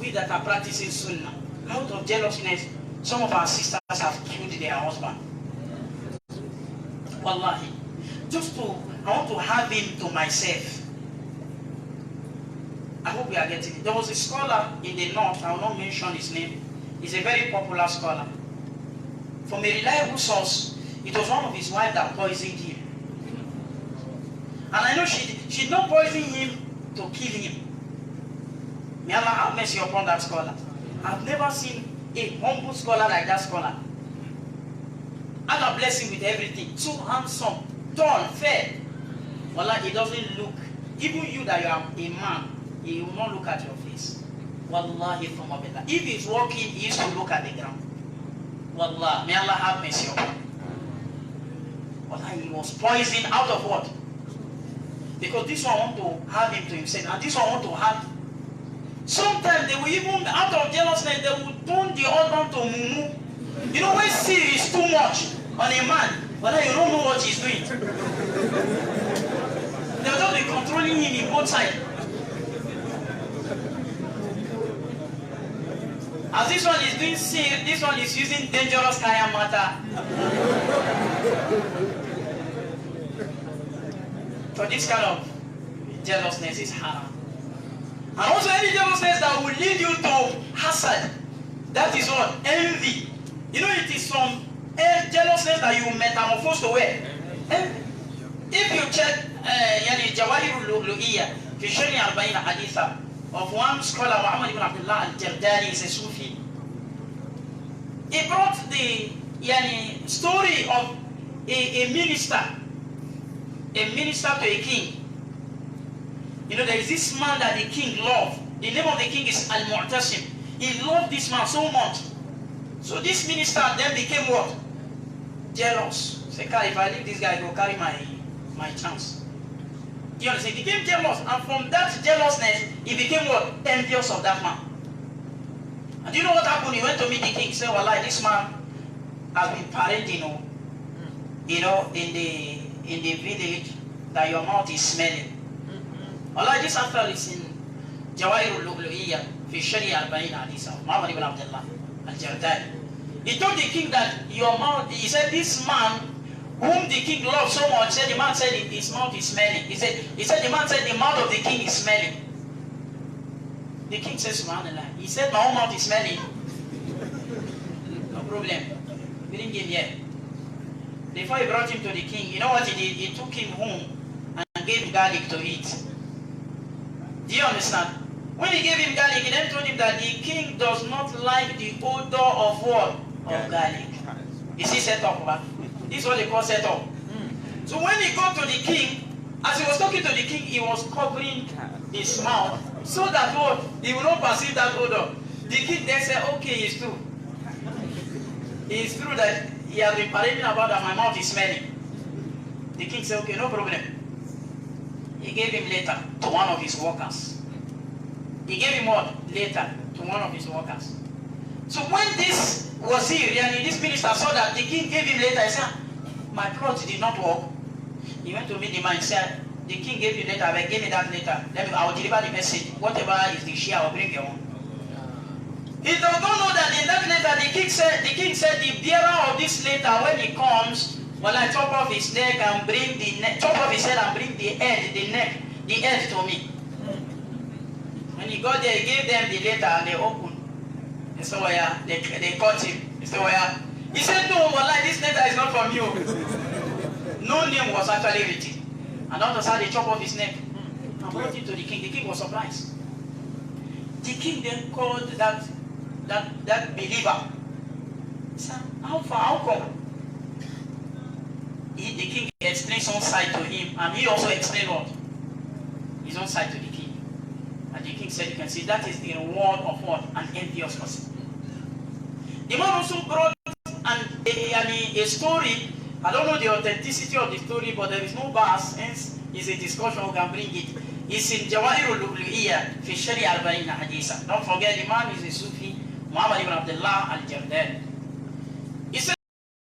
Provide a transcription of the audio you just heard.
we that are practicing sunnah, out of jealousness, some of our sisters have killed their husband. Wallahi. I want to have him to myself. I hope we are getting it. There was a scholar in the north, I will not mention his name. He's a very popular scholar. From a reliable source, it was one of his wives that poisoned him. And I know she did not poison him to kill him. May Allah have mercy upon that scholar. I've never seen a humble scholar like that scholar. Allah bless him with everything. So handsome, tall, fair. Wallah, he doesn't look. Even you that you are a man, he will not look at your face. Wallahi, from Allah. If he's walking, he used to look at the ground. Wallah, may Allah have mercy upon him. Wallah, he was poisoned out of what? Because this one want to have him to himself, and this one want to have. Sometimes they will even, out of jealousness, they will turn the husband to mumu. You know when sin is too much on a man, well, you don't know what he's doing. They will just be controlling him in both sides. As this one is doing sin, this one is using dangerous kaya matter. So this kind of jealousness is haram. And also any jealousness that will lead you to hasad, that is what? Envy. You know, it is some jealousness that you metamorphose to where? Envy. If you check Jawahir al-Lu'iyya, fi Shari al-Bayin Haditha, of one scholar, Muhammad ibn Abdullah al-Jardani, is a Sufi. He brought the story of a minister to a king. You know, there is this man that the king loved. The name of the king is Al-Mu'tasim. He loved this man so much. So this minister then became what? Jealous. Say, if I leave this guy, he'll carry my chance. You understand? He became jealous. And from that jealousness, he became what? Envious of that man. And do you know what happened? He went to meet the king. He said, well, like this man has been parading, in the village that your mouth is smelling. Allah, this after is in Jawahir al-Lu'iyya fi Shari al-Bayin Haditha, Muhammad ibn Abdullah al-Jardani. He told the king that your mouth, he said, this man whom the king loved so much, said the man said his mouth is smelling. He said the man said the mouth of the king is smelling. The king said, subhanallah. He said, my own mouth is smelling. No problem. Bring him here. Before he brought him to the king, you know what he did? He took him home and gave garlic to eat. Do you understand? When he gave him garlic, he then told him that the king does not like the odor of what? Of garlic. Is he set up? This is what they call set up. So when he got to the king, as he was talking to the king, he was covering his mouth so that what? He will not perceive that odor. The king then said, okay, it's true. It's true that he has been parading about that my mouth is smelling. The king said, okay, no problem. He gave him later to one of his workers. He gave him what? Later to one of his workers. So when this was here, and this minister saw that the king gave him later, he said, my plot did not work. He went to meet the man and said, the king gave you later, but give me that later. I will deliver the message. Whatever is the share, I will bring your own. He does not know that in that letter, the king said, the bearer of this letter, when he comes, well, I chop off his neck and bring the neck, chop off his head and bring the head, the head to me. When he got there, he gave them the letter and they opened. And so they caught him. He said, he said, no, well, this letter is not from you. No name was actually written. And all of a sudden, they chop off his neck and brought it to the king. The king was surprised. The king then called that believer. He said, how come? The king explained his own side to him, and he also explained what? His own side to the king. And the king said, you can see, that is the reward of what? An envious person. The man also brought a story. I don't know the authenticity of the story, but there is no verse, hence it's a discussion, we can bring it. It's in Jawahir al-Lu'iyya fi Shari al-Bayin Haditha. Don't forget, the man is a Sufi, Muhammad ibn Abdullah al-Jardani.